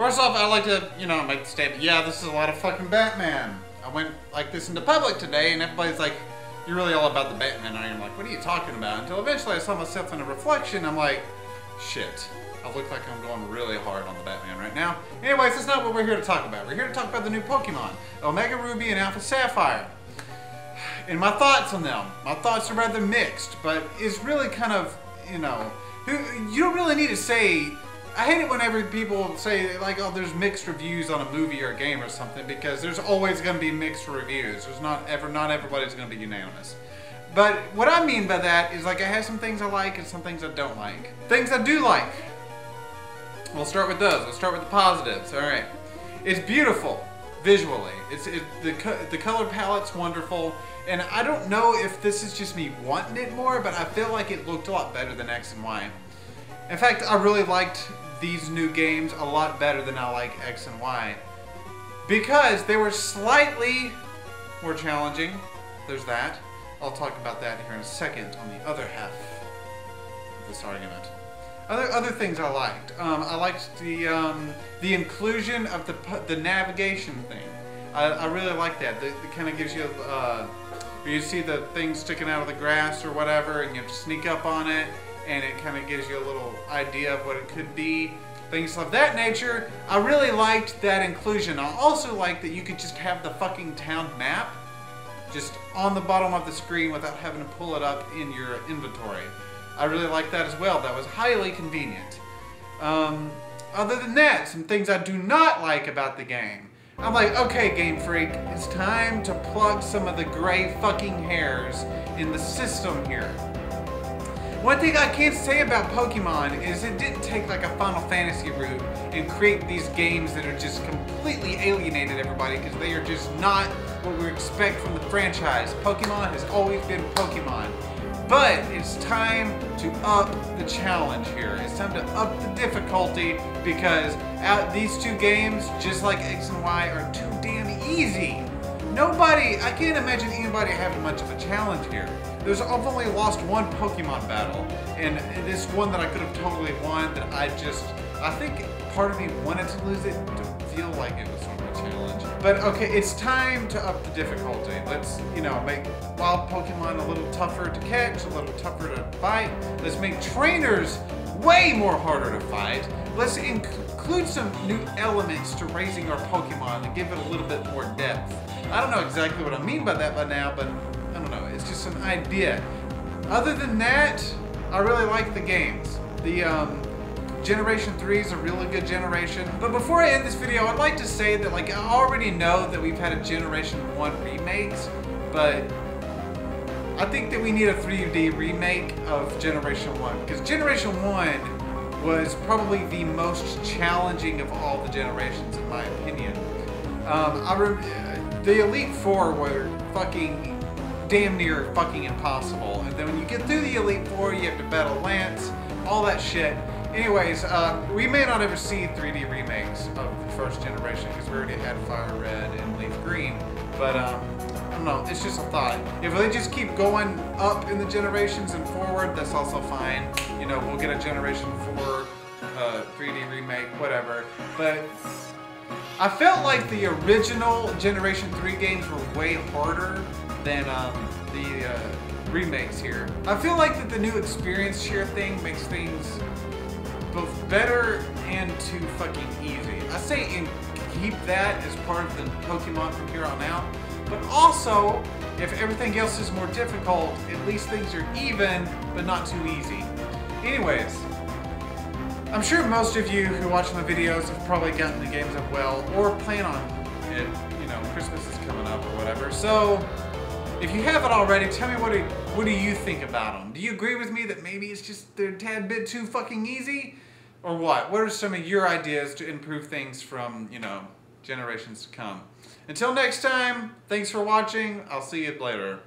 First off, I'd like to, make the statement, yeah, this is a lot of fucking Batman. I went like this into public today, and everybody's like, you're really all about the Batman, and I'm like, what are you talking about? Until eventually I saw myself in a reflection, I'm like, shit. I look like I'm going really hard on the Batman right now. Anyways, that's not what we're here to talk about. We're here to talk about the new Pokemon, Omega Ruby and Alpha Sapphire. And my thoughts on them. My thoughts are rather mixed, but it's really kind of, you don't really need to say. I hate it whenever people say, like, oh, there's mixed reviews on a movie or a game or something, because there's always going to be mixed reviews. There's not everybody's going to be unanimous. But what I mean by that is, like, I have some things I like and some things I don't like. Things I do like. We'll start with those. We'll start with the positives. All right. It's beautiful visually. The color palette's wonderful. And I don't know if this is just me wanting it more, but I feel like it looked a lot better than X and Y. In fact, I really liked these new games a lot better than I like X and Y. Because they were slightly more challenging. There's that. I'll talk about that here in a second on the other half of this argument. Other things I liked. I liked the inclusion of the navigation thing. I really like that. It kind of gives you you see the thing sticking out of the grass or whatever, and you have to sneak up on it, and it kind of gives you a little idea of what it could be. Things of that nature. I really liked that inclusion. I also liked that you could just have the fucking town map just on the bottom of the screen without having to pull it up in your inventory. I really liked that as well. That was highly convenient. Other than that, some things I do not like about the game. I'm like, okay, Game Freak, it's time to plug some of the gray fucking hairs in the system here. One thing I can't say about Pokemon is it didn't take like a Final Fantasy route and create these games that are just completely alienated everybody, because they are just not what we expect from the franchise. Pokemon has always been Pokemon. But it's time to up the challenge here. It's time to up the difficulty, because these two games, just like X and Y, are too damn easy. I can't imagine anybody having much of a challenge here. I've only lost one Pokemon battle, and this one that I could have totally won that I think part of me wanted to lose it to feel like it was sort of a challenge. But okay, it's time to up the difficulty. Let's, make wild Pokemon a little tougher to catch, a little tougher to fight. Let's make trainers way more harder to fight. Let's include some new elements to raising our Pokemon and give it a little bit more depth. I don't know exactly what I mean by that by now, but I don't know. It's just an idea. Other than that, I really like the games. The Generation 3 is a really good generation. But before I end this video, I'd like to say that, like, I already know that we've had a Generation 1 remakes, but I think that we need a 3D remake of Generation 1, because Generation 1 was probably the most challenging of all the generations, in my opinion. The Elite Four were fucking damn near fucking impossible, and then when you get through the Elite Four, you have to battle Lance, all that shit. Anyways, we may not ever see 3D remakes of the first generation, because we already had Fire Red and Leaf Green, but I don't know, it's just a thought. If they just keep going up in the generations and forward, that's also fine. We'll get a Generation 4 3D remake, whatever. But I felt like the original Generation 3 games were way harder than the remakes here. I feel like that the new experience share thing makes things both better and too fucking easy. I say keep that as part of the Pokemon from here on out, but also, if everything else is more difficult, at least things are even, but not too easy. Anyways, I'm sure most of you who watch my videos have probably gotten the games up well, or plan on it. Christmas is coming up or whatever. So, if you haven't already, tell me what do you think about them? Do you agree with me that maybe it's just they're a tad bit too fucking easy? Or what? What are some of your ideas to improve things from, generations to come? Until next time, thanks for watching. I'll see you later.